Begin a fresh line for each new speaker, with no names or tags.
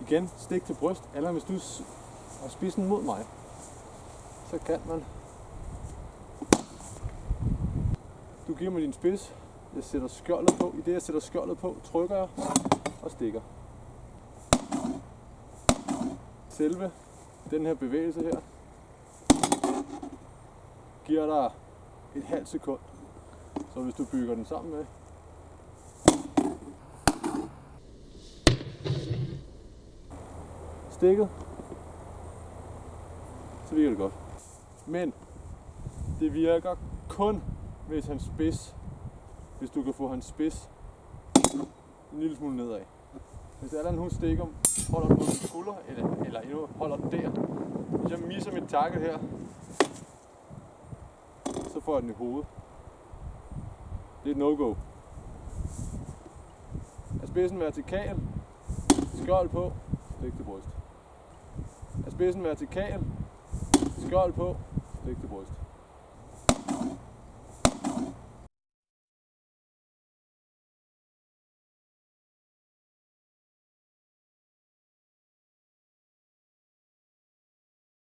Igen, stik til bryst, eller hvis du har spidsen mod mig, så kan man. Du giver mig din spids, jeg sætter skjoldet på. I det jeg sætter skjoldet på, trykker jeg og stikker. Selve den her bevægelse her giver dig et halvt sekund. Så hvis du bygger den sammen med stikket, så virker det godt. Men det virker kun hvis hans spids, hvis du kan få hans spids en lille smule nedad. Hvis Allan hun stikker, holder den på sin skulder, eller endnu holder den der. Hvis jeg misser mit target her, så får jeg den i hovedet. Det er et no-go. Er spidsen vertikal, skjold på, stik til bryst. Er spidsen vertikal, skjold på, stik til bryst.